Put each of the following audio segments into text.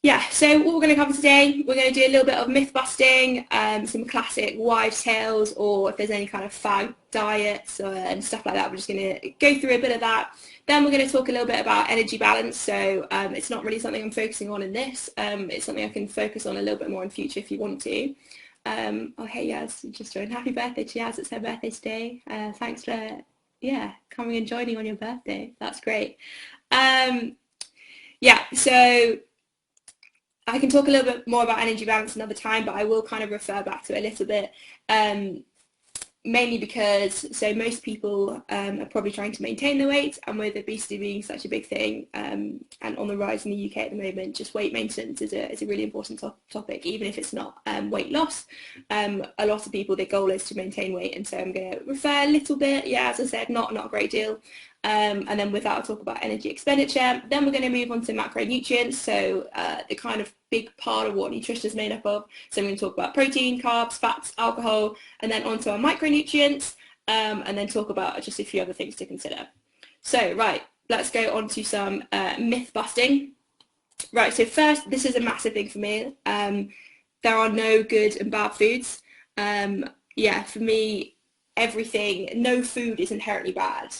Yeah, so what we're going to cover today, we're going to do a little bit of myth busting, some classic wives' tales, or if there's any kind of fad diets and stuff like that, we're just going to go through a bit of that. Then we're going to talk a little bit about energy balance. So it's not really something I'm focusing on in this. It's something I can focus on a little bit more in future if you want to. Oh, hey, Yaz, just joined. Happy birthday to Yaz. It's her birthday today. Thanks for, yeah, coming and joining on your birthday. That's great. Um, yeah, so I can talk a little bit more about energy balance another time, but I will kind of refer back to it a little bit. Mainly because most people are probably trying to maintain their weight, and with obesity being such a big thing and on the rise in the UK at the moment, just weight maintenance is a really important topic, even if it's not weight loss. A lot of people, their goal is to maintain weight, and so I'm going to refer a little bit, yeah, as I said, not a great deal. And then with that, I'll talk about energy expenditure. Then we're going to move on to macronutrients, so the kind of big part of what nutrition is made up of. So we're going to talk about protein, carbs, fats, alcohol, and then onto our micronutrients, and then talk about just a few other things to consider. So, right, let's go on to some myth busting. Right, so first, this is a massive thing for me. There are no good and bad foods. Yeah, for me, no food is inherently bad.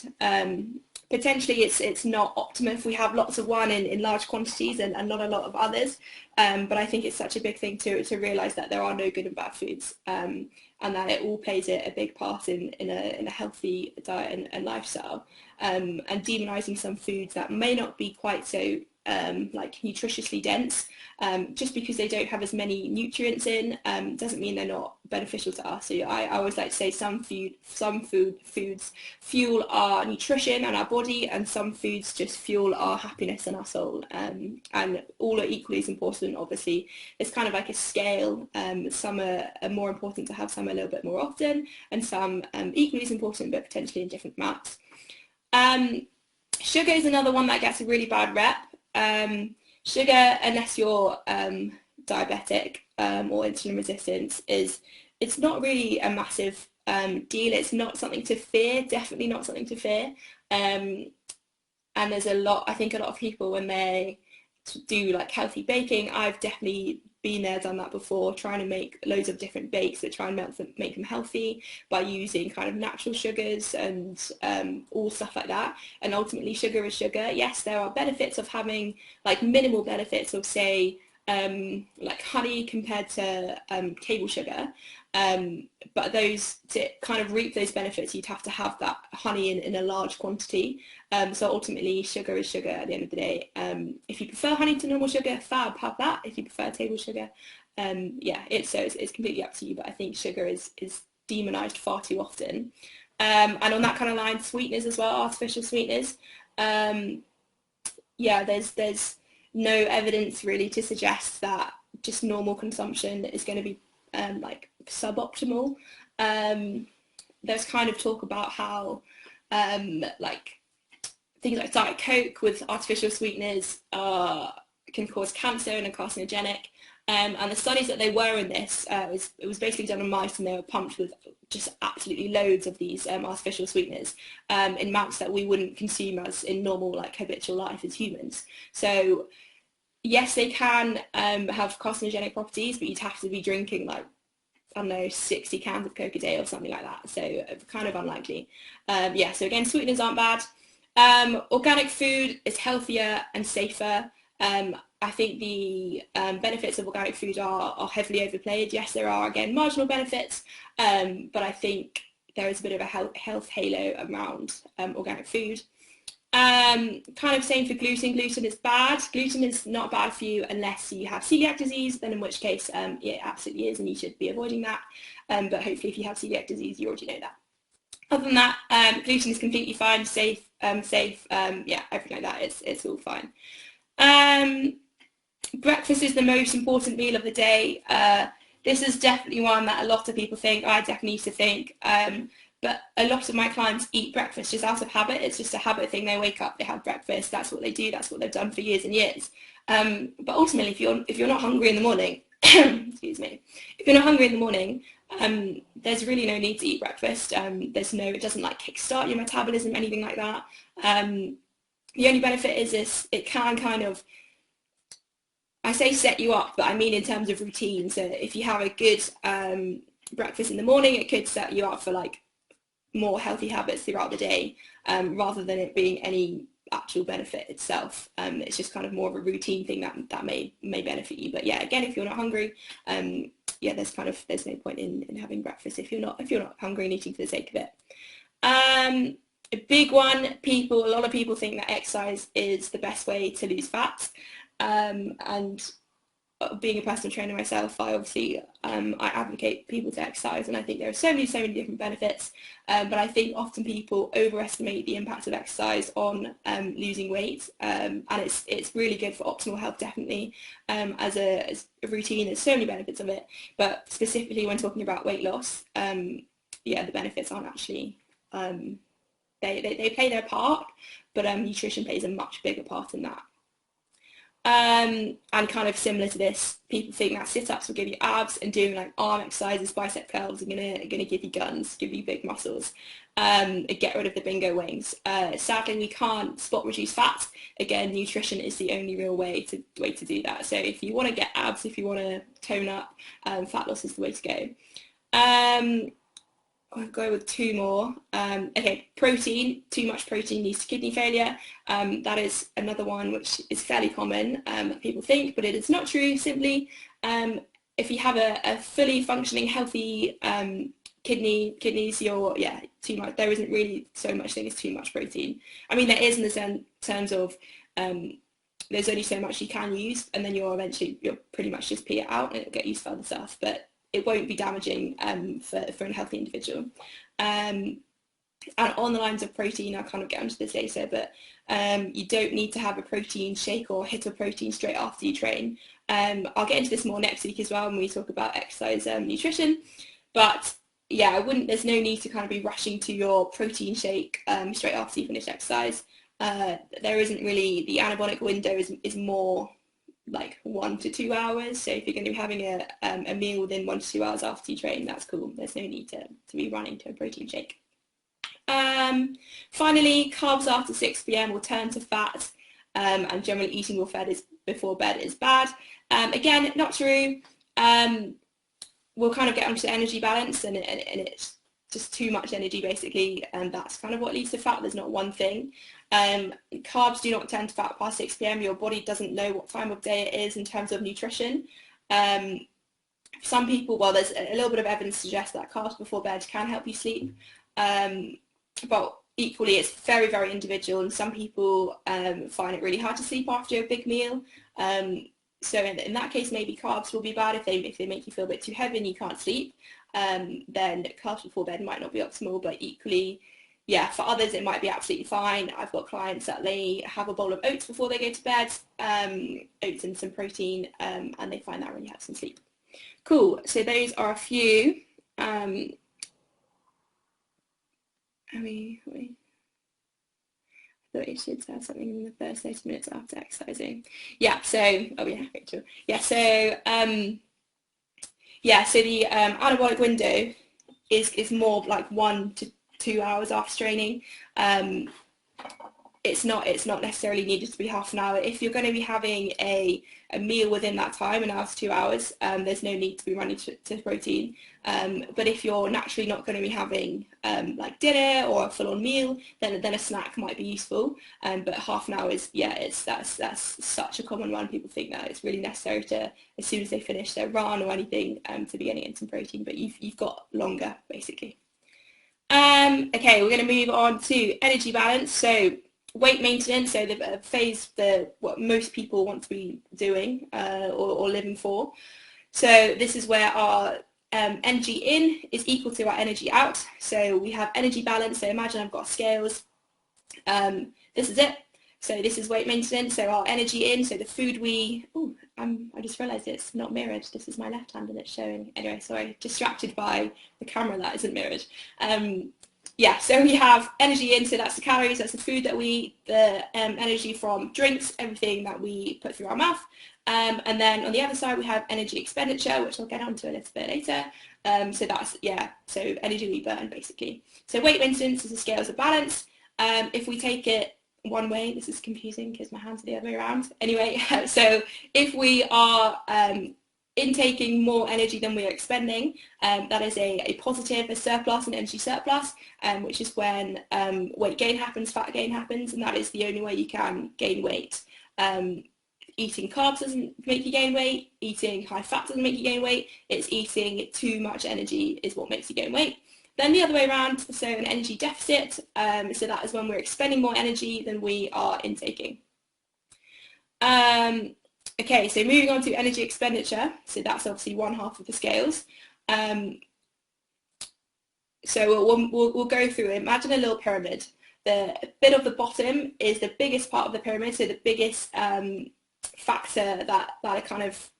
Potentially it's not optimum if we have lots of one in large quantities and not a lot of others. But I think it's such a big thing to realise that there are no good and bad foods, and that it all plays a big part in a healthy diet and lifestyle. And demonising some foods that may not be quite so like nutritiously dense, just because they don't have as many nutrients in, doesn't mean they're not beneficial to us. So I always like to say some foods fuel our nutrition and our body, and some foods just fuel our happiness and our soul. And all are equally as important. Obviously, it's kind of like a scale. Some are more important to have, some a little bit more often, and some equally as important but potentially in different amounts. Sugar is another one that gets a really bad rep. Sugar, unless you're diabetic or insulin resistant, it's not really a massive deal. It's not something to fear, definitely not something to fear. And there's I think a lot of people, when they do like healthy baking, I've definitely been there, done that before, trying to make loads of different bakes that try and make them healthy by using kind of natural sugars and all stuff like that. And ultimately, sugar is sugar. Yes, there are benefits of having like minimal benefits of, say, like honey compared to table sugar, but to kind of reap those benefits, you'd have to have that honey in a large quantity. So ultimately, sugar is sugar at the end of the day. If you prefer honey to normal sugar, fab, have that. If you prefer table sugar, yeah, it's completely up to you. But I think sugar is demonized far too often. And on that kind of line, sweeteners as well, artificial sweeteners. Yeah, there's no evidence really to suggest that just normal consumption is going to be like suboptimal. There's kind of talk about how like things like Diet Coke with artificial sweeteners can cause cancer and are carcinogenic. And the studies that they were in this, it was basically done on mice, and they were pumped with just absolutely loads of these artificial sweeteners in amounts that we wouldn't consume as in normal like habitual life as humans. So yes, they can have carcinogenic properties, but you'd have to be drinking like, I don't know, 60 cans of Coke a day or something like that. So kind of unlikely. Yeah, so again, sweeteners aren't bad. Organic food is healthier and safer. I think the benefits of organic food are heavily overplayed. Yes, there are, again, marginal benefits, but I think there is a bit of a health halo around organic food. Kind of same for gluten. Gluten is bad. Gluten is not bad for you unless you have celiac disease, then in which case it absolutely is, and you should be avoiding that. But hopefully if you have celiac disease, you already know that. Other than that, gluten is completely fine, safe, yeah, everything like that, it's all fine. Breakfast is the most important meal of the day. This is definitely one that a lot of people think, I definitely used to think, but a lot of my clients eat breakfast just out of habit. It's just a habit thing. They wake up, they have breakfast, that's what they do, that's what they've done for years and years. But ultimately, if you're not hungry in the morning, excuse me, if you're not hungry in the morning, there's really no need to eat breakfast. It doesn't like kickstart your metabolism, anything like that. The only benefit is it can kind of, I say set you up, but I mean in terms of routine. So if you have a good breakfast in the morning, it could set you up for like more healthy habits throughout the day, rather than it being any actual benefit itself. It's just kind of more of a routine thing that may benefit you. But yeah, again, if you're not hungry, yeah, there's no point in having breakfast if you're not hungry and eating for the sake of it. A big one, a lot of people think that exercise is the best way to lose fat, and being a personal trainer myself, I advocate people to exercise, and I think there are so many different benefits, but I think often people overestimate the impact of exercise on losing weight, and it's really good for optimal health, definitely, as a routine. There's so many benefits of it, but specifically when talking about weight loss, yeah, the benefits aren't actually, they play their part, but nutrition plays a much bigger part in that. And kind of similar to this, people think that sit-ups will give you abs, and doing like arm exercises, bicep curls are gonna give you guns, give you big muscles, and get rid of the bingo wings. Sadly, we can't spot reduce fat. Again, nutrition is the only real way to do that. So if you want to get abs, if you want to tone up, fat loss is the way to go. I'll go with two more. Okay, protein. Too much protein leads to kidney failure. That is another one which is fairly common, that people think, but it is not true. Simply, if you have a fully functioning, healthy kidneys, too much. There isn't really so much thing as too much protein. I mean, there is in the terms of there's only so much you can use, and then you'll pretty much just pee it out, and it'll get used for other stuff. But it won't be damaging for a healthy individual. And on the lines of protein, I'll kind of get onto this later, but you don't need to have a protein shake or hit a protein straight after you train. I'll get into this more next week as well when we talk about exercise nutrition. But yeah, there's no need to kind of be rushing to your protein shake straight after you finish exercise. There isn't really, the anabolic window is more like 1 to 2 hours. So if you're going to be having a meal within 1 to 2 hours after you train, that's cool. There's no need to be running to a protein shake. Finally, carbs after 6 p.m. will turn to fat, and generally eating before bed is bad. Again, not true. We'll kind of get onto the energy balance, and it's just too much energy basically, and that's kind of what leads to fat. There's not one thing. Carbs do not turn to fat past 6 p.m. Your body doesn't know what time of day it is in terms of nutrition. Some people, well, there's a little bit of evidence to suggest that carbs before bed can help you sleep, but equally it's very, very individual, and some people find it really hard to sleep after a big meal. So in that case, maybe carbs will be bad if they make you feel a bit too heavy and you can't sleep. Then carbs before bed might not be optimal, but equally, yeah, for others it might be absolutely fine. I've got clients that they have a bowl of oats before they go to bed, oats and some protein, and they find that really helps them sleep. Cool, so those are a few. I thought it should have something in the first 30 minutes after exercising. Yeah, so, oh yeah, Rachel. Yeah, so, so the anabolic window is more like 1 to 2 hours after training. It's not necessarily needed to be half an hour. If you're going to be having a meal within that time, an hour to 2 hours, there's no need to be running to protein. But if you're naturally not going to be having like dinner or a full-on meal, then a snack might be useful. But half an hour is, that's such a common one. People think that it's really necessary to, as soon as they finish their run or anything, to be getting in some protein. But you've got longer, basically. Okay, we're going to move on to energy balance. So weight maintenance, so the phase, what most people want to be doing or living for. So this is where our energy in is equal to our energy out. So we have energy balance. So imagine I've got scales. This is it. So this is weight maintenance. So our energy in, so the food I just realised it's not mirrored. This is my left hand and it's showing. Anyway, sorry, distracted by the camera that isn't mirrored. So we have energy in, so that's the calories, that's the food that we eat, the energy from drinks, everything that we put through our mouth. And then on the other side we have energy expenditure, which I'll get onto a little bit later. So that's, so energy we burn basically. So weight maintenance is the scales of balance. If we take it one way. This is confusing because my hands are the other way around. Anyway, so if we are intaking more energy than we are expending, that is a positive, a surplus, an energy surplus, which is when weight gain happens, fat gain happens, and that is the only way you can gain weight. Eating carbs doesn't make you gain weight, eating high fat doesn't make you gain weight, it's eating too much energy is what makes you gain weight. Then the other way around, so an energy deficit, so that is when we're expending more energy than we are intaking. Okay, so moving on to energy expenditure, so that's obviously one half of the scales. So we'll go through it. Imagine a little pyramid. The bit of the bottom is the biggest part of the pyramid, so the biggest factor that kind of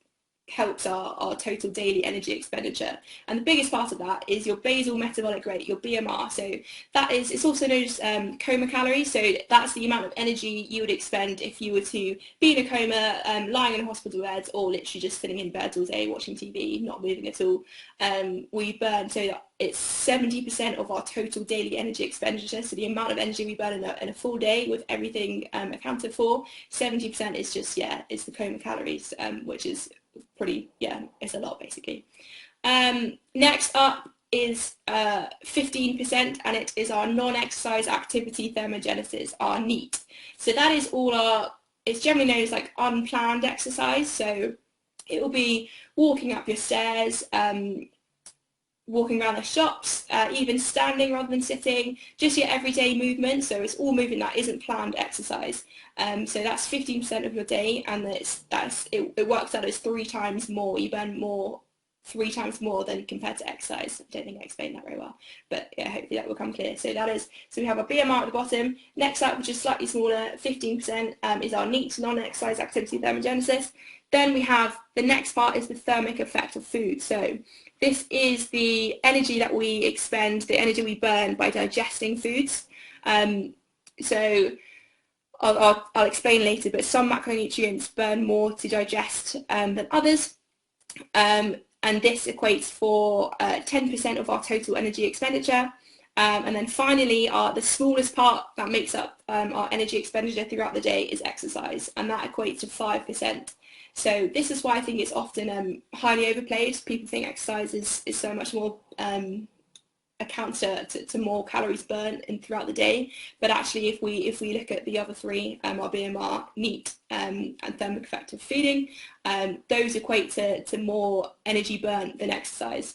helps our total daily energy expenditure, and the biggest part of that is your basal metabolic rate, your BMR. So that is, it's also known as coma calories, so that's the amount of energy you would expend if you were to be in a coma, lying in a hospital bed, or literally just sitting in bed all day watching TV, not moving at all. We burn, so it's 70% of our total daily energy expenditure, so the amount of energy we burn in a full day with everything accounted for, 70% is just, yeah, it's the coma calories, which is pretty, yeah, it's a lot basically. Next up is 15%, and it is our non-exercise activity thermogenesis, our NEAT. So that is all our, it's generally known as like unplanned exercise, so it will be walking up your stairs, walking around the shops, even standing rather than sitting, just your everyday movement. So it's all movement that isn't planned exercise. So that's 15% of your day, and it works out as 3 times more. You burn more, 3 times more than compared to exercise. I don't think I explained that very well, but yeah, hopefully that will come clear. So that is, so we have our BMR at the bottom. Next up, which is slightly smaller, 15%, is our NEAT, non-exercise activity thermogenesis. Then we have, the next part is the thermic effect of food. So this is the energy that we expend, the energy we burn by digesting foods. So I'll explain later, but some macronutrients burn more to digest than others. And this equates for 10% of our total energy expenditure. And then finally, the smallest part that makes up our energy expenditure throughout the day is exercise, and that equates to 5%. So this is why I think it's often highly overplayed. People think exercise is so much more accounts to more calories burnt throughout the day, but actually if we look at the other 3, our BMR, NEAT, and thermic effect of feeding, those equate to more energy burnt than exercise,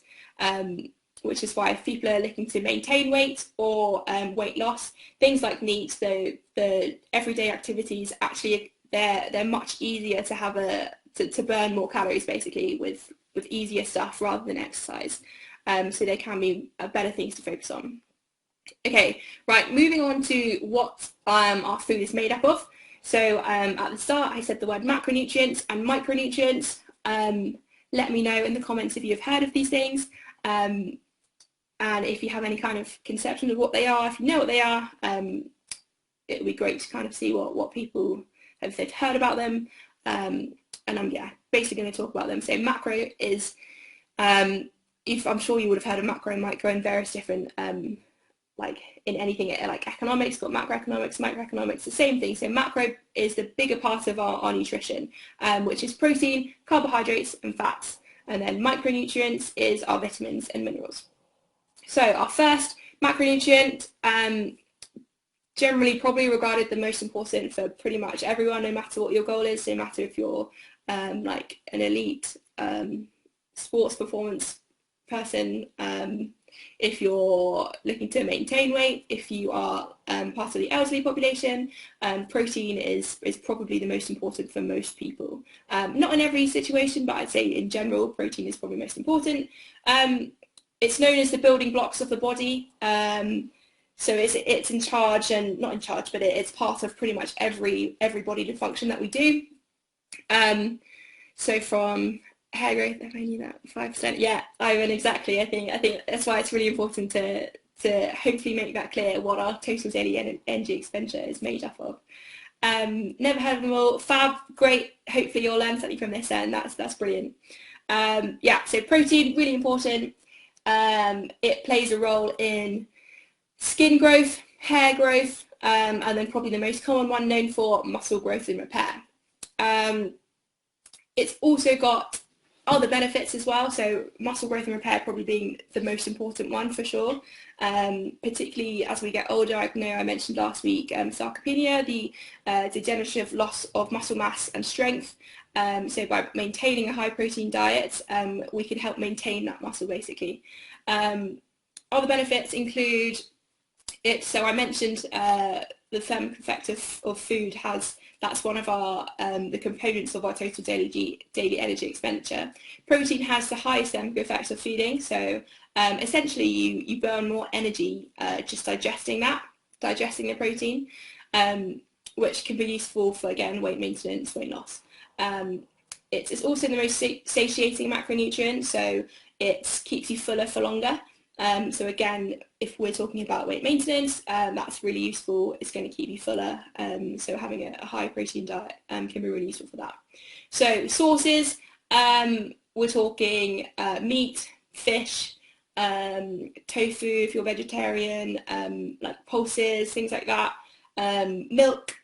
which is why if people are looking to maintain weight or weight loss, things like NEAT, so the everyday activities, actually they're much easier to have to burn more calories basically with easier stuff rather than exercise. So they can be better things to focus on. Okay, right, moving on to what our food is made up of. So at the start I said the word macronutrients and micronutrients. Let me know in the comments if you've heard of these things, and if you have any kind of conception of what they are. If you know what they are, it would be great to kind of see what people have heard about them, and I'm basically going to talk about them. So macro is, I'm sure you would have heard of macro and micro in various different, like in anything like economics, got macroeconomics, microeconomics, the same thing. So macro is the bigger part of our nutrition, which is protein, carbohydrates and fats, and then micronutrients is our vitamins and minerals. So our first macronutrient, generally probably regarded the most important for pretty much everyone, no matter what your goal is, no matter if you're like an elite sports performance person, if you're looking to maintain weight, if you are part of the elderly population, protein is probably the most important for most people. Not in every situation, but I'd say in general protein is probably most important. It's known as the building blocks of the body. So it's in charge, and not in charge, but it's part of pretty much every bodily function that we do. So from hair growth, if I knew that, 5%. Yeah, I mean exactly. I think that's why it's really important to hopefully make that clear what our total daily energy expenditure is made up of. Never heard of them all. Fab, great. Hopefully you'll learn something from this, and that's brilliant. Yeah, so protein, really important. It plays a role in skin growth, hair growth, and then probably the most common one known for muscle growth and repair. It's also got other benefits as well, so muscle growth and repair probably being the most important one for sure, particularly as we get older. I know I mentioned last week sarcopenia, the degenerative loss of muscle mass and strength. So by maintaining a high protein diet, we can help maintain that muscle basically. Other benefits include so I mentioned the thermic effect of food that's one of our the components of our total daily energy expenditure. Protein has the highest thermic effect of feeding, so essentially you burn more energy just digesting the protein, which can be useful for, again, weight maintenance, weight loss. It's also the most satiating macronutrient, so it keeps you fuller for longer. So again, if we're talking about weight maintenance, that's really useful. It's going to keep you fuller. So having a high protein diet can be really useful for that. So sources, we're talking meat, fish, tofu if you're vegetarian, like pulses, things like that, milk,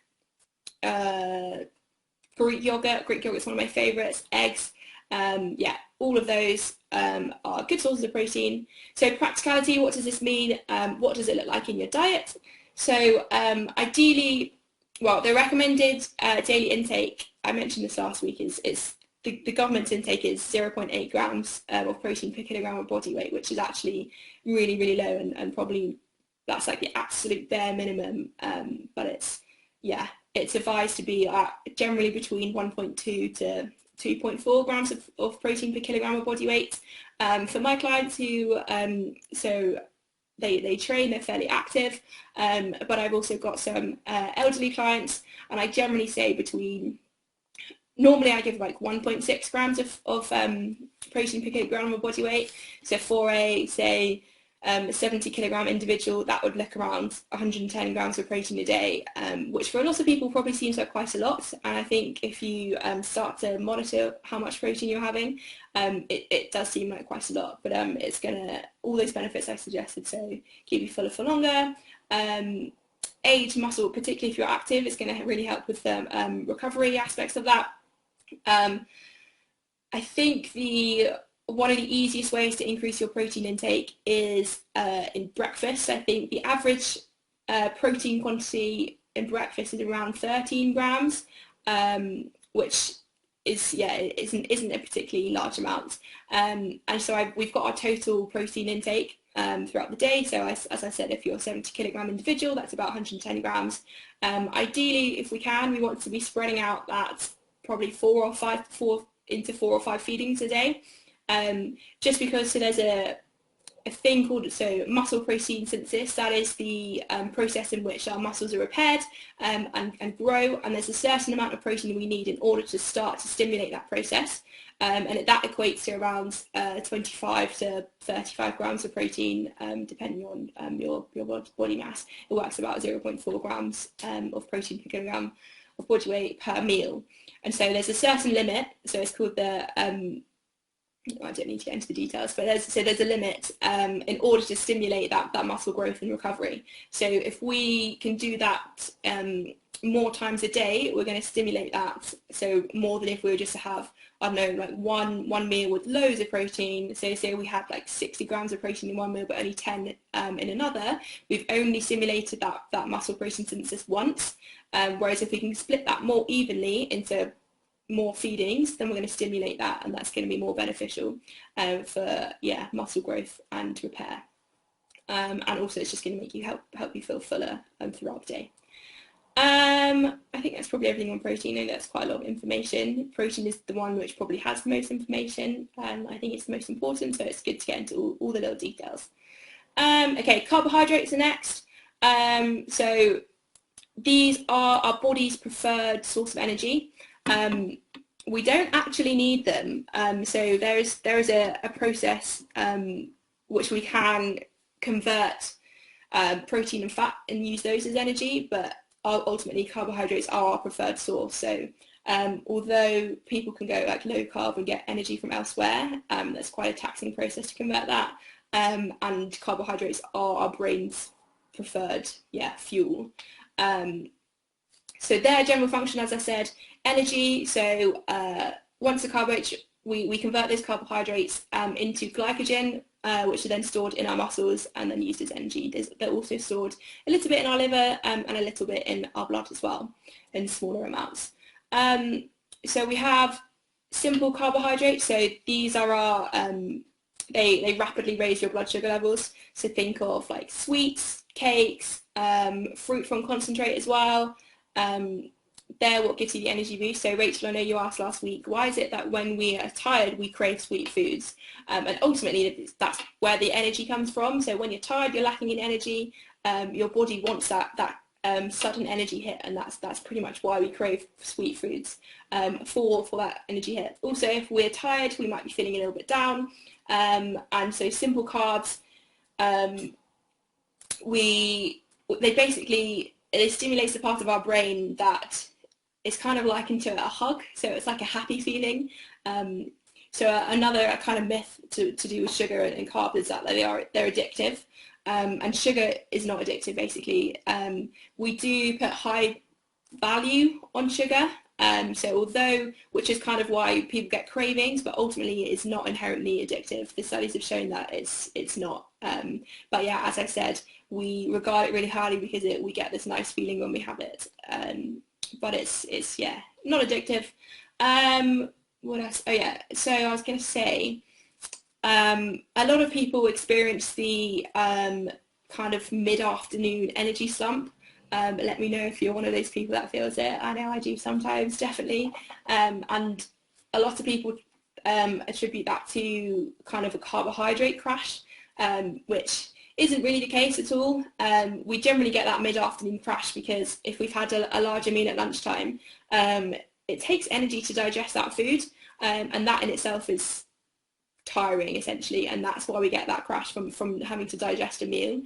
Greek yogurt. Greek yogurt is one of my favourites. Eggs, yeah, all of those are good sources of protein. So practicality, what does this mean? What does it look like in your diet? So ideally, well, the recommended daily intake, I mentioned this last week, is the government's intake is 0.8 grams of protein per kilogram of body weight, which is actually really, really low, and probably that's like the absolute bare minimum. But it's advised to be generally between 1.2 to 2.4 grams of protein per kilogram of body weight. For my clients who, so they train, they're fairly active, but I've also got some elderly clients, and I generally say normally I give like 1.6 grams of protein per kilogram of body weight. So for a, say, 70 kilogram individual, that would look around 110 grams of protein a day, which for a lot of people probably seems like quite a lot. And I think if you start to monitor how much protein you're having, it does seem like quite a lot, but it's gonna, all those benefits I suggested, so keep you fuller for longer, age, muscle, particularly if you're active, it's going to really help with the recovery aspects of that. I think one of the easiest ways to increase your protein intake is in breakfast. I think the average protein quantity in breakfast is around 13 grams, which is, isn't a particularly large amount. And so we've got our total protein intake throughout the day. So as I said, if you're a 70 kilogram individual, that's about 110 grams. Ideally, if we can, we want to be spreading out that probably 4 or 5 feedings a day. Just because, so there's a thing called muscle protein synthesis. That is the process in which our muscles are repaired and grow, and there's a certain amount of protein we need in order to start to stimulate that process, and that equates to around 25 to 35 grams of protein, depending on your body mass. It works about 0.4 grams of protein per kilogram of body weight per meal, and so there's a certain limit. So it's called the I don't need to get into the details, but there's a limit in order to stimulate that muscle growth and recovery. So if we can do that more times a day, we're going to stimulate that. So more than if we were just to have, I don't know, like one meal with loads of protein. So say we had like 60 grams of protein in one meal, but only 10 in another. We've only stimulated that muscle protein synthesis once. Whereas if we can split that more evenly into more feedings, then we're going to stimulate that, and that's going to be more beneficial for muscle growth and repair, and also it's just going to make you help you feel fuller throughout the day. I think that's probably everything on protein. I know that's quite a lot of information. Protein is the one which probably has the most information, and I think it's the most important, so it's good to get into all the little details. Okay, carbohydrates are next. So these are our body's preferred source of energy. We don't actually need them, so there is a process which we can convert protein and fat and use those as energy, but ultimately carbohydrates are our preferred source. So although people can go like low carb and get energy from elsewhere, that's quite a taxing process to convert that, and carbohydrates are our brain's preferred fuel. So their general function, as I said, energy. So once the carbohydrates, we convert those carbohydrates into glycogen, which are then stored in our muscles and then used as energy. They're also stored a little bit in our liver and a little bit in our blood as well, in smaller amounts. So we have simple carbohydrates. So these are our, they rapidly raise your blood sugar levels. So think of like sweets, cakes, fruit from concentrate as well. They're what gives you the energy boost. So Rachel, I know you asked last week, why is it that when we are tired we crave sweet foods? And ultimately that's where the energy comes from. So when you're tired, you're lacking in energy, your body wants that sudden energy hit, and that's pretty much why we crave sweet foods, for that energy hit. Also, if we're tired, we might be feeling a little bit down, and so simple carbs, it stimulates the part of our brain that is kind of likened to a hug, so it's like a happy feeling. So another kind of myth to do with sugar and carbs is that they're addictive, and sugar is not addictive basically. We do put high value on sugar, so which is kind of why people get cravings, but ultimately it is not inherently addictive. The studies have shown that it's not. But yeah, as I said, we regard it really highly because we get this nice feeling when we have it. But it's not addictive. What else? Oh yeah, so I was going to say, a lot of people experience the kind of mid-afternoon energy slump. Let me know if you're one of those people that feels it. I know I do sometimes, definitely. And a lot of people attribute that to kind of a carbohydrate crash, which isn't really the case at all. We generally get that mid-afternoon crash because if we've had a larger meal at lunchtime, it takes energy to digest that food, and that in itself is tiring essentially, and that's why we get that crash from having to digest a meal.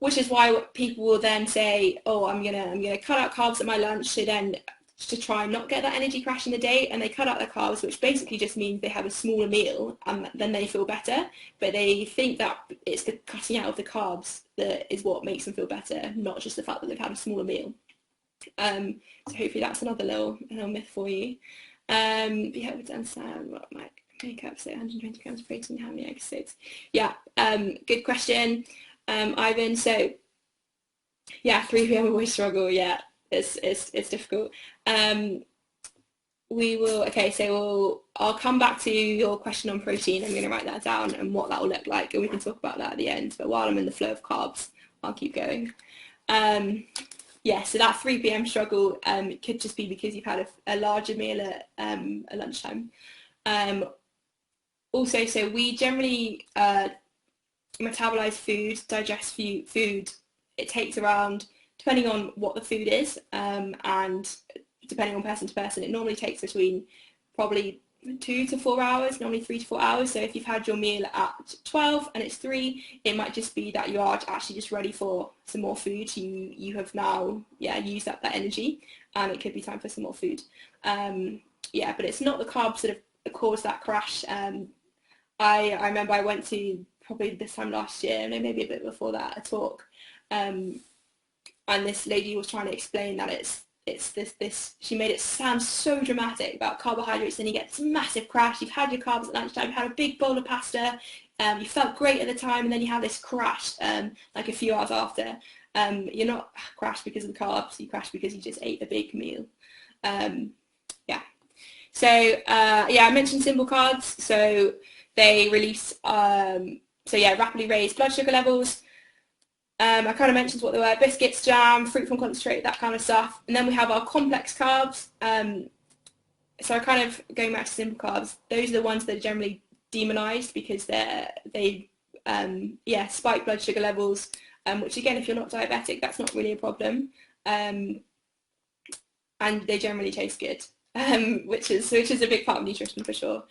Which is why people will then say, oh, I'm gonna cut out carbs at my lunch to try and not get that energy crash in the day, and they cut out their carbs, which basically just means they have a smaller meal and then they feel better, but they think that it's the cutting out of the carbs that is what makes them feel better, not just the fact that they've had a smaller meal. So hopefully that's another little myth for you. Be able to understand what might make up, so 120 grams of protein, how many eggs? Yeah, good question, Ivan. So yeah, 3 p.m. always struggle. Yeah, it's difficult. I'll come back to your question on protein. I'm going to write that down and what that will look like, and we can talk about that at the end. But while I'm in the flow of carbs, I'll keep going. Yeah, so that 3 p.m. struggle could just be because you've had a larger meal at lunchtime. Also, so we generally metabolize food, digest food. It takes around, depending on what the food is, and depending on person to person, it normally takes between probably 2 to 4 hours, normally 3 to 4 hours. So if you've had your meal at 12 and it's 3, it might just be that you are actually just ready for some more food. You have now used up that energy, and it could be time for some more food. But it's not the carbs that have caused that crash. I remember I went to, probably this time last year, no, maybe a bit before that, a talk, and this lady was trying to explain that it's this she made it sound so dramatic about carbohydrates, and you get this massive crash. You've had your carbs at lunchtime, you've had a big bowl of pasta, you felt great at the time, and then you have this crash like a few hours after. You're not crashed because of the carbs, you crashed because you just ate a big meal. I mentioned simple carbs, so they release rapidly raise blood sugar levels. I kind of mentioned what they were: biscuits, jam, fruit from concentrate, that kind of stuff. And then we have our complex carbs. So I kind of, going back to simple carbs, those are the ones that are generally demonized because they spike blood sugar levels, which again, if you're not diabetic, that's not really a problem. And they generally taste good. Which is a big part of nutrition for sure.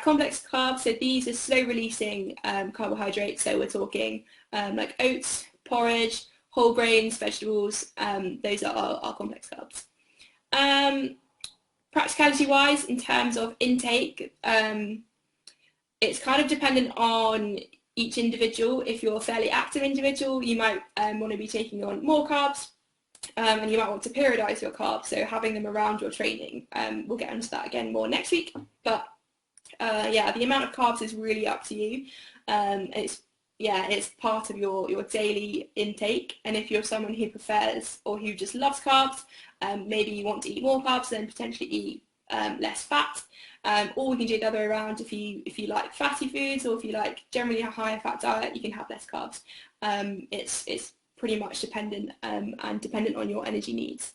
Complex carbs, so these are slow releasing carbohydrates, so we're talking like oats, porridge, whole grains, vegetables. Those are our complex carbs. Practicality wise, in terms of intake, it's kind of dependent on each individual. If you're a fairly active individual, you might want to be taking on more carbs, and you might want to periodise your carbs, so having them around your training. We'll get into that again more next week, but yeah, the amount of carbs is really up to you. It's part of your daily intake, and if you're someone who prefers or who just loves carbs, maybe you want to eat more carbs, then potentially eat less fat. Or we can do the other way around. If you like fatty foods, or if you like generally a higher fat diet, you can have less carbs. It's pretty much dependent and dependent on your energy needs.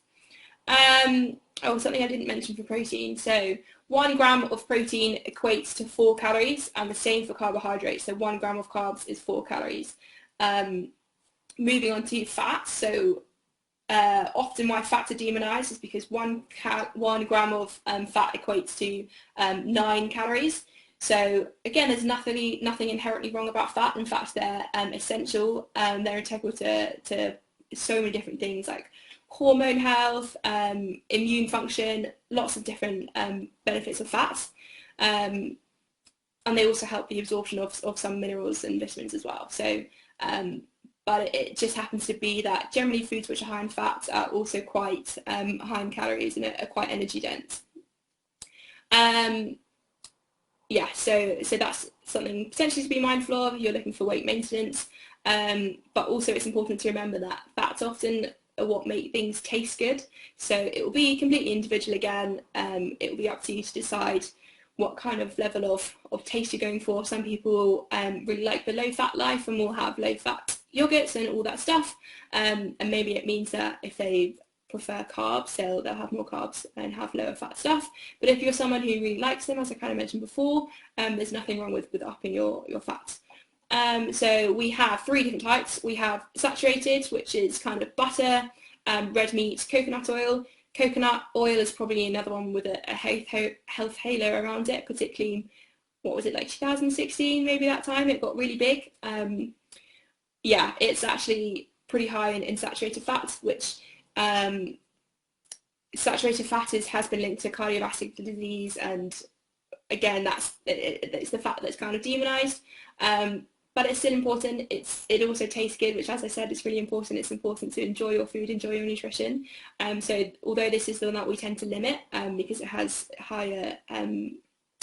Something I didn't mention for protein. So 1 gram of protein equates to 4 calories, and the same for carbohydrates. So 1 gram of carbs is 4 calories. Moving on to fats. So often why fats are demonized is because 1 gram of fat equates to 9 calories. So again, there's nothing inherently wrong about fat. In fact, they're essential. They're integral to so many different things like hormone health, immune function, lots of different benefits of fats. And they also help the absorption of some minerals and vitamins as well. So, but it just happens to be that generally foods which are high in fats are also quite high in calories and are quite energy dense. Yeah, so that's something potentially to be mindful of if you're looking for weight maintenance. But also it's important to remember that fats often are what make things taste good. So it will be completely individual again. It will be up to you to decide what kind of level of taste you're going for. Some people really like the low fat life and will have low fat yogurts and all that stuff. And maybe it means that if they prefer carbs, they'll have more carbs and have lower fat stuff. But if you're someone who really likes them, as I kind of mentioned before, there's nothing wrong with upping your fats. So we have 3 different types. We have saturated, which is kind of butter, red meat, coconut oil. Coconut oil is probably another one with a health halo around it, particularly, what was it, like 2016, maybe that time, it got really big. Yeah, it's actually pretty high in saturated fats, which saturated fat has been linked to cardiovascular disease, and again, it's the fat that's kind of demonized. But it's still important. It also tastes good, which, as I said, is really important. It's important to enjoy your food, enjoy your nutrition. So although this is the one that we tend to limit because it has higher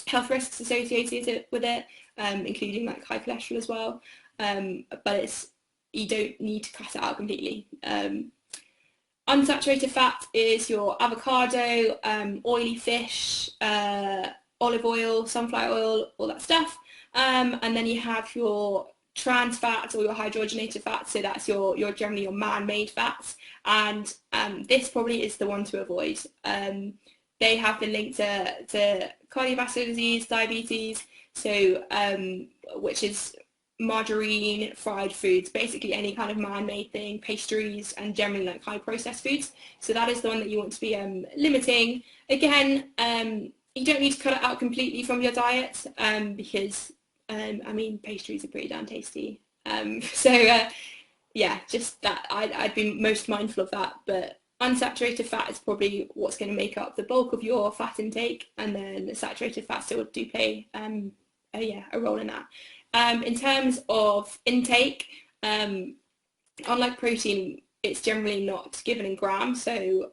health risks associated with it, including like high cholesterol as well. But you don't need to cut it out completely. Unsaturated fat is your avocado, oily fish, olive oil, sunflower oil, all that stuff. And then you have your trans fats or your hydrogenated fats, so that's your generally your man-made fats, and this probably is the one to avoid. They have been linked to cardiovascular disease, diabetes, so which is margarine, fried foods, basically any kind of man-made thing, pastries, and generally like high processed foods. So that is the one that you want to be limiting. Again, you don't need to cut it out completely from your diet because I mean, pastries are pretty damn tasty. Yeah, just that I'd be most mindful of that. But unsaturated fat is probably what's going to make up the bulk of your fat intake, and then saturated fats still do play a role in that. In terms of intake, unlike protein, it's generally not given in grams. So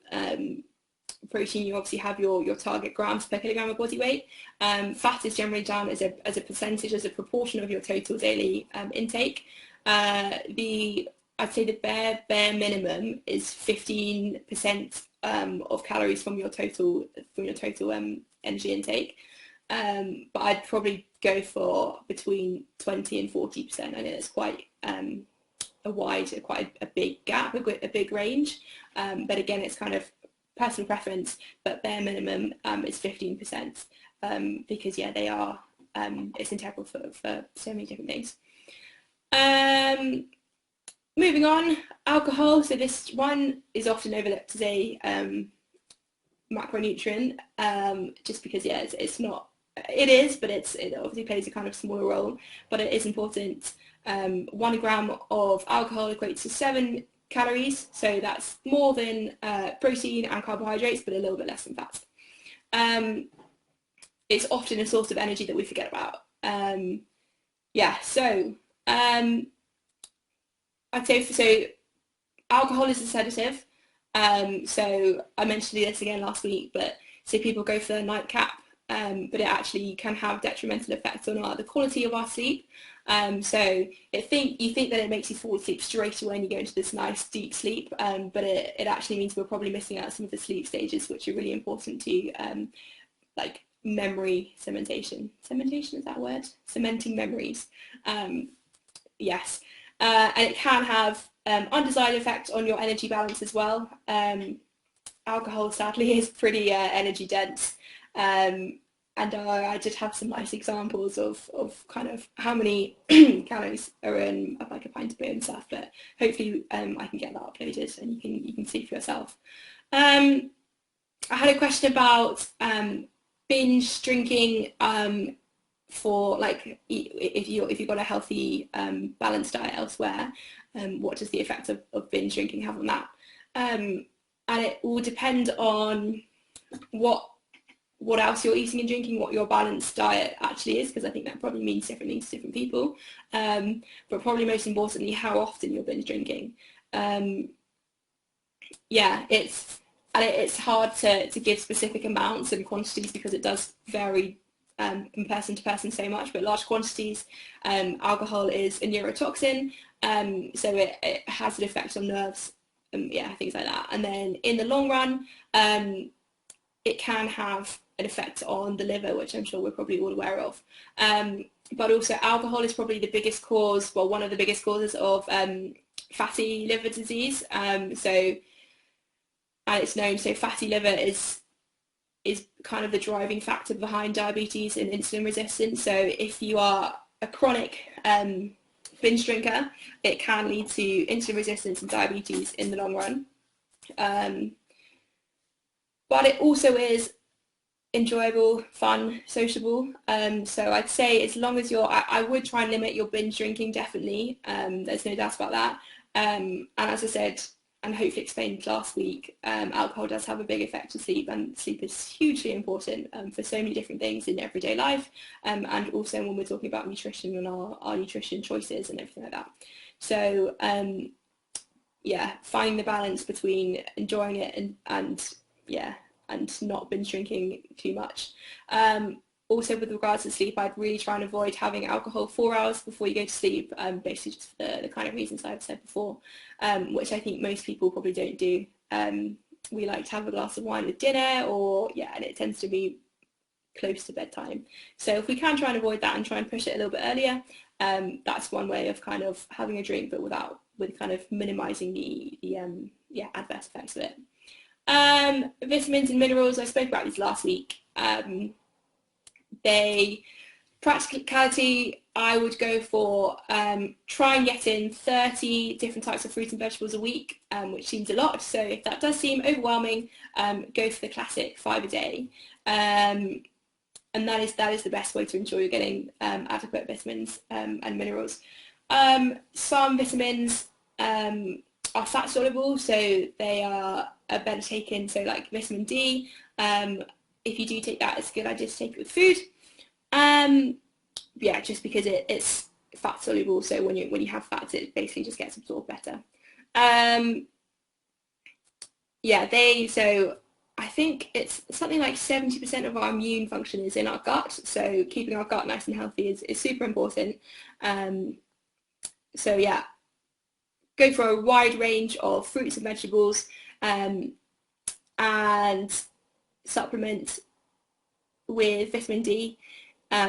protein, you obviously have your target grams per kilogram of body weight. Fat is generally done as a percentage, as a proportion of your total daily intake. I'd say the bare minimum is 15% of calories from your total energy intake. But I'd probably go for between 20 and 40%. I know it's quite quite a big gap, a big range. But again, it's kind of personal preference, but bare minimum is 15%, because yeah, they are it's integral for so many different things. Moving on, alcohol. So this one is often overlooked as a macronutrient, just because yeah, it's not. It is, but it obviously plays a kind of smaller role, but it is important. 1 gram of alcohol equates to 7 calories, so that's more than protein and carbohydrates, but a little bit less than fats. It's often a source of energy that we forget about. Yeah, so I'd say so. Alcohol is a sedative. So I mentioned this again last week, but so people go for a nightcap, but it actually can have detrimental effects on the quality of our sleep. So you think that it makes you fall asleep straight away and you go into this nice deep sleep, but it actually means we're probably missing out some of the sleep stages, which are really important to like memory cementation. Cementation, is that a word? Cementing memories. Yes. And it can have undesired effects on your energy balance as well. Alcohol, sadly, is pretty energy dense. And I did have some nice examples of kind of how many calories are in like a pint of beer and stuff, but hopefully I can get that uploaded and you can see for yourself. I had a question about binge drinking for like if you've got a healthy balanced diet elsewhere, what does the effect of binge drinking have on that? And it will depend on what else you're eating and drinking, what your balanced diet actually is, because I think that probably means different things to different people. But probably most importantly, how often you're binge drinking. Yeah, it's hard to give specific amounts and quantities because it does vary from person to person so much, but large quantities, alcohol is a neurotoxin, so it has an effect on nerves, yeah, things like that. And then in the long run, it can have an effect on the liver, which I'm sure we're probably all aware of. But also alcohol is probably the biggest cause, well, one of the biggest causes of fatty liver disease. And it's known, so fatty liver is kind of the driving factor behind diabetes and insulin resistance. So if you are a chronic binge drinker, it can lead to insulin resistance and diabetes in the long run. But it also is enjoyable, fun, sociable. So I'd say as long as I would try and limit your binge drinking, definitely. There's no doubt about that. And as I said, and hopefully explained last week, alcohol does have a big effect on sleep, and sleep is hugely important for so many different things in everyday life, and also when we're talking about nutrition and our nutrition choices and everything like that. So yeah, finding the balance between enjoying it and not binge drinking too much. Also, with regards to sleep, I'd really try and avoid having alcohol 4 hours before you go to sleep, basically just for the kind of reasons I've said before, which I think most people probably don't do. We like to have a glass of wine with dinner, and it tends to be close to bedtime. So if we can try and avoid that and try and push it a little bit earlier, that's one way of kind of having a drink, but with kind of minimising the adverse effects of it. Vitamins and minerals, I spoke about these last week. Practicality, I would go for try and get in 30 different types of fruits and vegetables a week, which seems a lot. So if that does seem overwhelming, go for the classic 5 a day. And that is the best way to ensure you're getting adequate vitamins and minerals. Some vitamins are fat soluble, so they are better taken. So like vitamin D, if you do take that, it's a good idea to take it with food. Yeah, just because it's fat soluble, so when you have fats, it basically just gets absorbed better. So I think it's something like 70% of our immune function is in our gut, so keeping our gut nice and healthy is super important. So yeah, go for a wide range of fruits and vegetables, and supplement with vitamin D,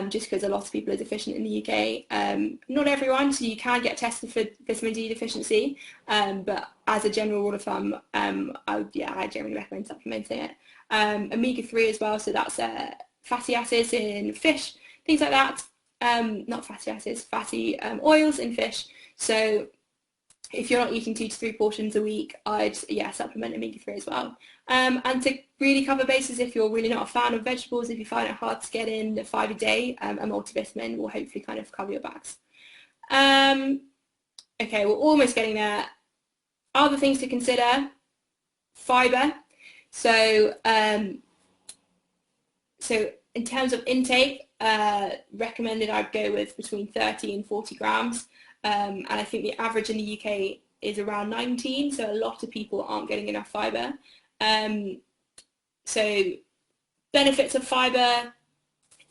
just because a lot of people are deficient in the UK. Not everyone, so you can get tested for vitamin D deficiency, but as a general rule of thumb, I generally recommend supplementing it. Omega-3 as well, so that's fatty acids in fish, things like that. Not fatty acids, fatty oils in fish. So if you're not eating 2 to 3 portions a week, I'd supplement omega-3 as well. And to really cover bases, if you're really not a fan of vegetables, if you find it hard to get in the 5 a day, a multivitamin will hopefully kind of cover your backs. Okay, we're almost getting there. Other things to consider: fibre. So in terms of intake, recommended I'd go with between 30 and 40 grams. And I think the average in the UK is around 19, so a lot of people aren't getting enough fibre. So benefits of fibre,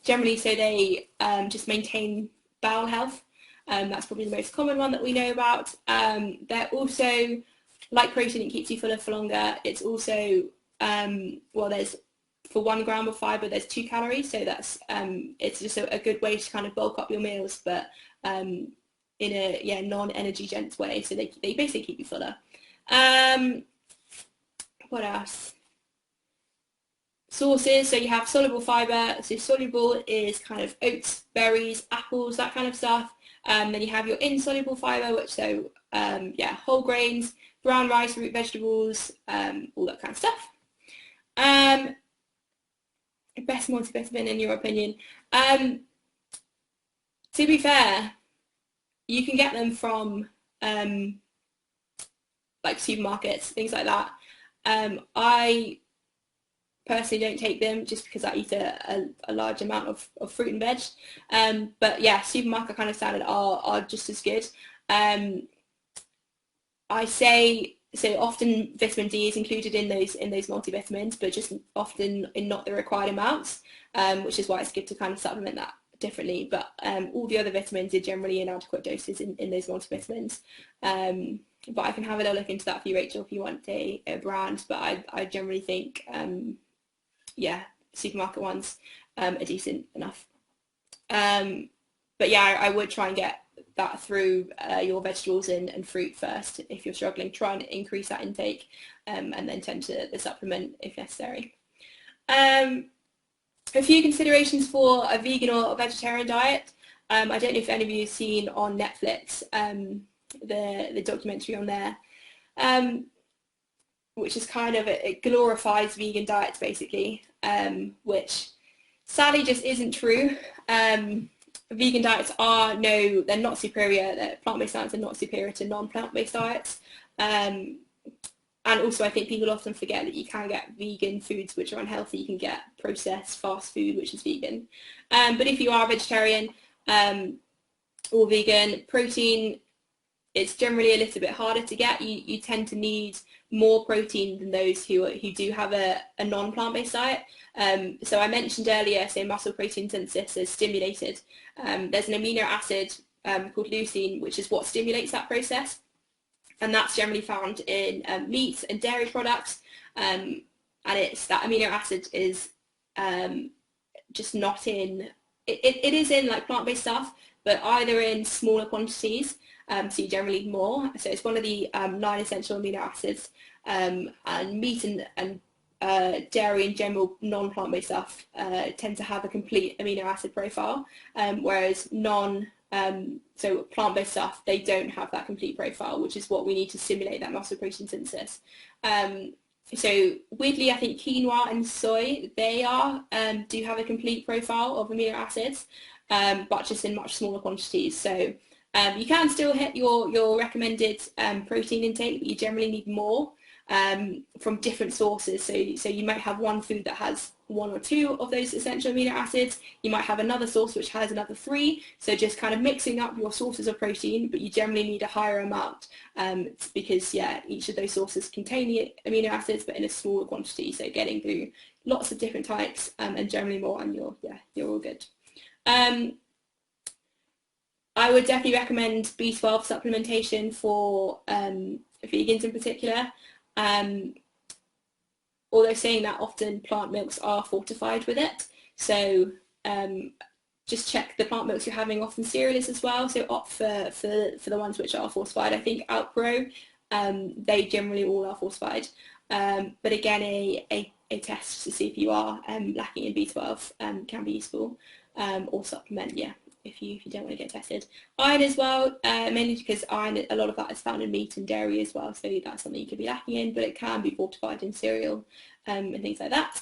generally, so they just maintain bowel health. That's probably the most common one that we know about. They're also, like protein, it keeps you fuller for longer. It's also, well, there's, for 1 gram of fibre, there's 2 calories, so that's, it's just a good way to kind of bulk up your meals, but in a non-energy dense way, so they basically keep you fuller. What else? Sources, so you have soluble fibre, so soluble is kind of oats, berries, apples, that kind of stuff. Then you have your insoluble fibre, which whole grains, brown rice, root vegetables, all that kind of stuff. Best multivitamin in your opinion? To be fair, you can get them from like supermarkets, things like that. I personally don't take them just because I eat a large amount of fruit and veg. But yeah, supermarket kind of standard are just as good. I say, so often vitamin D is included in those multivitamins, but just often in not the required amounts, which is why it's good to kind of supplement that differently. But all the other vitamins are generally in adequate doses in those multivitamins. But I can have a little look into that for you, Rachel, if you want a brand. But I generally think, yeah, supermarket ones are decent enough. But yeah, I would try and get that through your vegetables and fruit first. If you're struggling, try and increase that intake, and then tend to the supplement if necessary. A few considerations for a vegan or a vegetarian diet. I don't know if any of you have seen on Netflix the documentary on there, which is kind of, it glorifies vegan diets basically, which sadly just isn't true. Vegan diets they're not superior, plant-based diets are not superior to non-plant-based diets. And also I think people often forget that you can get vegan foods which are unhealthy. You can get processed fast food which is vegan. But if you are vegetarian or vegan, protein, it's generally a little bit harder to get. You tend to need more protein than those who do have a non-plant-based diet. So I mentioned earlier, say muscle protein synthesis is stimulated. There's an amino acid called leucine, which is what stimulates that process. And that's generally found in meat and dairy products. And it's that amino acid is just not in, it is in like plant-based stuff, but either in smaller quantities, so you generally need more. So it's one of the 9 essential amino acids, and meat and dairy in general, non-plant-based stuff, tend to have a complete amino acid profile, whereas so plant-based stuff, they don't have that complete profile, which is what we need to stimulate that muscle protein synthesis. So weirdly, I think quinoa and soy, they do have a complete profile of amino acids, but just in much smaller quantities. So you can still hit your recommended protein intake, but you generally need more from different sources. So you might have one food that has 1 or 2 of those essential amino acids. You might have another source which has another 3. So just kind of mixing up your sources of protein, but you generally need a higher amount because each of those sources contain the amino acids, but in a smaller quantity. So getting through lots of different types and generally more, and you're all good. I would definitely recommend B12 supplementation for vegans in particular. Although saying that, often plant milks are fortified with it. So just check the plant milks you're having. Often cereals as well. So opt for the ones which are fortified. I think Outgrow, they generally all are fortified. But again, a test to see if you are lacking in B12 can be useful, or supplement, if you don't want to get tested. Iron as well, mainly because iron, a lot of that is found in meat and dairy as well, so that's something you could be lacking in, but it can be fortified in cereal and things like that.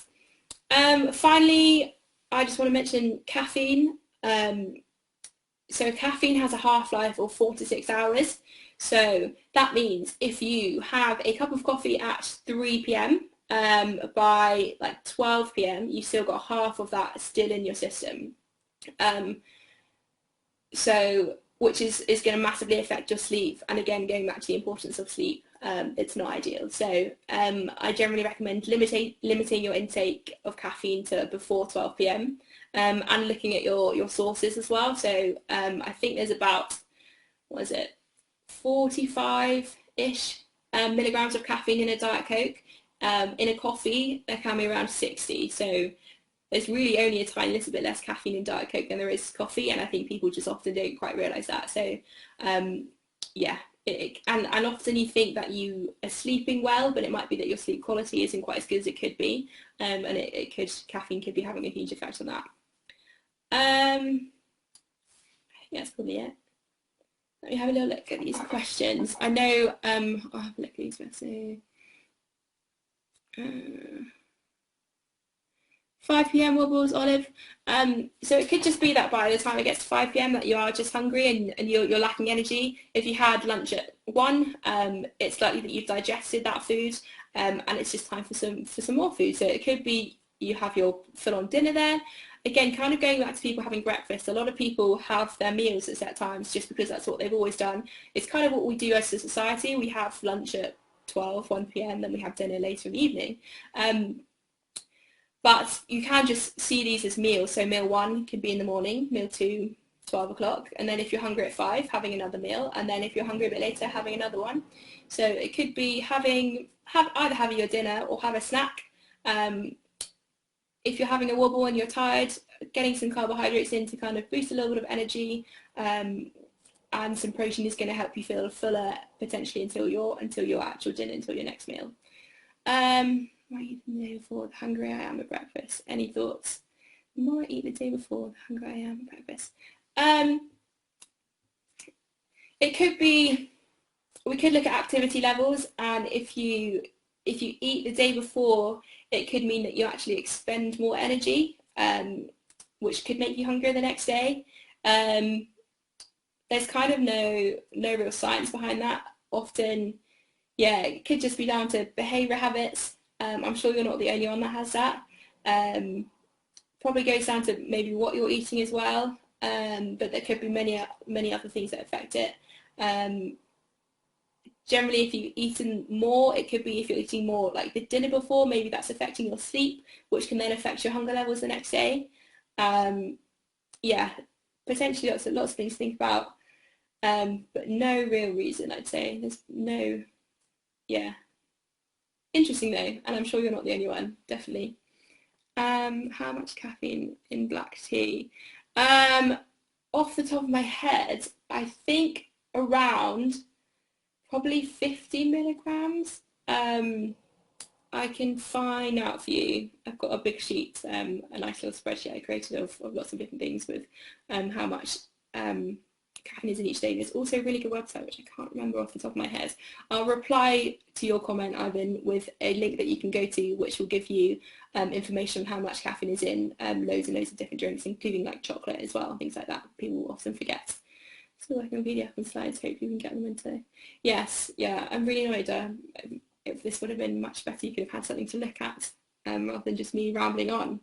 Finally, I just want to mention caffeine. So caffeine has a half-life of 4 to 6 hours. So that means if you have a cup of coffee at 3 p.m, by like 12 p.m, you've still got half of that still in your system. So which is going to massively affect your sleep. And again, going back to the importance of sleep, it's not ideal. So I generally recommend limiting your intake of caffeine to before 12 p.m. And looking at your sources as well. So I think there's about, 45-ish milligrams of caffeine in a Diet Coke. In a coffee, there can be around 60. So there's really only a tiny little bit less caffeine in Diet Coke than there is coffee, and I think people just often don't quite realise that. So, yeah, and often you think that you are sleeping well, but it might be that your sleep quality isn't quite as good as it could be, and caffeine could be having a huge effect on that. I think that's probably it. Let me have a little look at these questions. I know, I'll have a look at these. So, 5 p.m. wobbles, Olive. So it could just be that by the time it gets to 5 p.m. that you are just hungry and you're lacking energy. If you had lunch at 1, it's likely that you've digested that food, and it's just time for some more food. So it could be you have your full-on dinner there. Again, kind of going back to people having breakfast, a lot of people have their meals at set times just because that's what they've always done. It's kind of what we do as a society. We have lunch at 1 p.m, then we have dinner later in the evening. But you can just see these as meals. So meal 1 could be in the morning, meal 2, 12 o'clock. And then if you're hungry at 5, having another meal. And then if you're hungry a bit later, having another one. So it could be either having your dinner or have a snack. If you're having a wobble and you're tired, getting some carbohydrates in to kind of boost a little bit of energy, and some protein is going to help you feel fuller potentially until your actual dinner, until your next meal. Might eat the day before the hungry I am at breakfast. Any thoughts? Might eat the day before the hungry I am at breakfast. It could be, we could look at activity levels, and if you eat the day before, it could mean that you actually expend more energy, which could make you hungrier the next day. There's kind of no real science behind that. Often, yeah, it could just be down to behaviour habits. I'm sure you're not the only one that has that. Probably goes down to maybe what you're eating as well, but there could be many other things that affect it. Generally, if you've eaten more, it could be if you're eating more like the dinner before, maybe that's affecting your sleep, which can then affect your hunger levels the next day. Yeah, potentially lots of things to think about, but no real reason, I'd say. There's no, yeah. Interesting though, and I'm sure you're not the only one, definitely. How much caffeine in black tea? Off the top of my head, I think around probably 50 milligrams. I can find out for you. I've got a big sheet, a nice little spreadsheet I created of lots of different things with how much caffeine is in each day. There's also a really good website which I can't remember off the top of my head. I'll reply to your comment, Ivan, with a link that you can go to which will give you information on how much caffeine is in loads and loads of different drinks, including like chocolate as well, things like that. People often forget. Still working on PDF and slides, hope you can get them into. Yes, yeah, I'm really annoyed. If this would have been much better, you could have had something to look at rather than just me rambling on.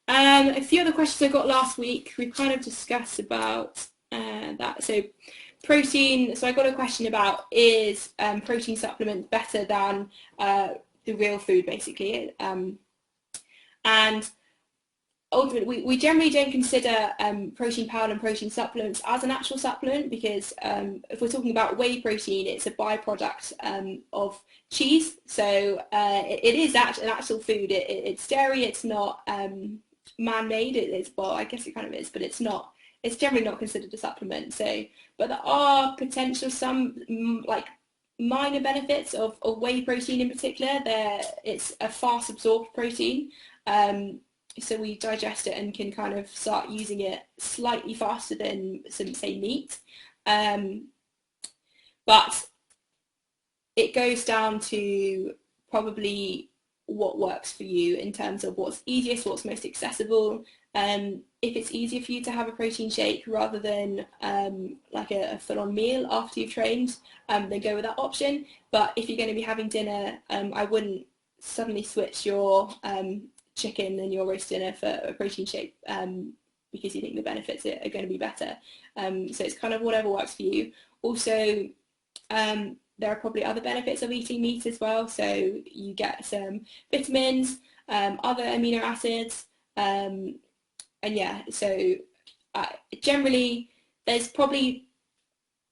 A few other questions I got last week, we've kind of discussed about that. So protein, so I got a question about, is protein supplement better than the real food basically? And ultimately, we generally don't consider protein powder and protein supplements as an actual supplement because if we're talking about whey protein, it's a byproduct of cheese. So it is an actual food. It's dairy. It's not man-made. It's, well, I guess it kind of is, but it's not. It's generally not considered a supplement. So, but there are potential some like minor benefits of whey protein in particular. It's a fast absorbed protein. So we digest it and can kind of start using it slightly faster than some, say, meat. But it goes down to probably what works for you in terms of what's easiest, what's most accessible. If it's easier for you to have a protein shake rather than like a full-on meal after you've trained, then go with that option. But if you're going to be having dinner, I wouldn't suddenly switch your chicken and your roast dinner for a protein shake because you think the benefits are going to be better. So it's kind of whatever works for you. Also, there are probably other benefits of eating meat as well. So you get some vitamins, other amino acids, and yeah, so generally there's probably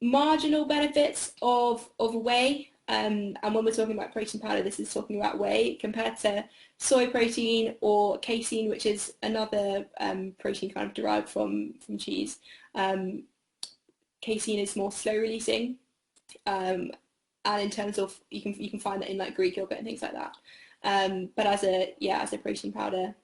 marginal benefits of whey, and when we're talking about protein powder, this is talking about whey compared to soy protein or casein, which is another protein kind of derived from cheese. Casein is more slow releasing, and in terms of you can find that in like Greek yogurt and things like that. But as a protein powder,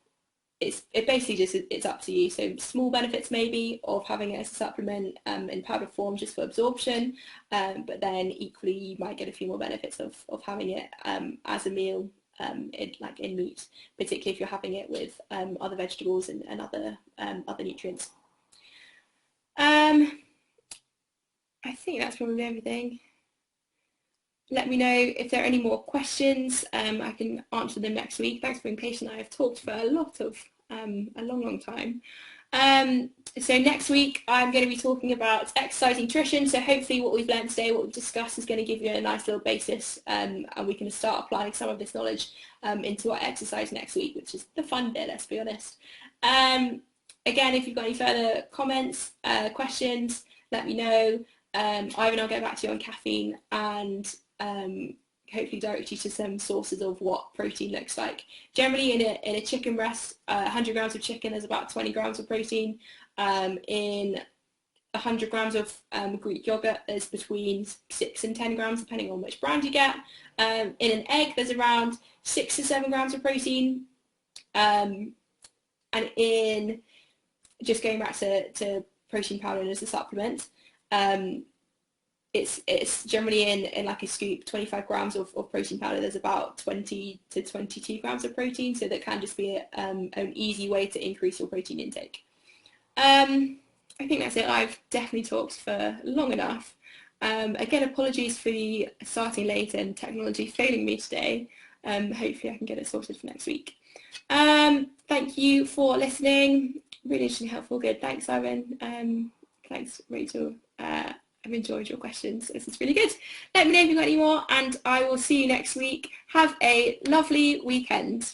it basically just, it's up to you. So small benefits maybe of having it as a supplement in powder form just for absorption, but then equally you might get a few more benefits of having it as a meal in meat, particularly if you're having it with other vegetables and other nutrients. I think that's probably everything. Let me know if there are any more questions. I can answer them next week. Thanks for being patient. I have talked for a long time. So next week I'm going to be talking about exercise nutrition. So hopefully what we've learned today, what we've discussed, is going to give you a nice little basis, and we can start applying some of this knowledge into our exercise next week, which is the fun bit, let's be honest. Again, if you've got any further comments, questions, let me know. Ivan, I'll get back to you on caffeine, and hopefully direct you to some sources of what protein looks like. Generally in a chicken breast, 100 grams of chicken, there's about 20 grams of protein. In 100 grams of Greek yogurt, there's between 6 and 10 grams depending on which brand you get. In an egg, there's around 6 to 7 grams of protein. And in, just going back to protein powder as a supplement, it's generally in like a scoop, 25 grams of protein powder, there's about 20 to 22 grams of protein, so that can just be an easy way to increase your protein intake. I think that's it. I've definitely talked for long enough. Again, apologies for the starting late and technology failing me today. Hopefully I can get it sorted for next week. Thank you for listening. Really interesting, helpful, good. Thanks, Ivan. Thanks, Rachel. I've enjoyed your questions. This is really good. Let me know if you've got any more, and I will see you next week. Have a lovely weekend.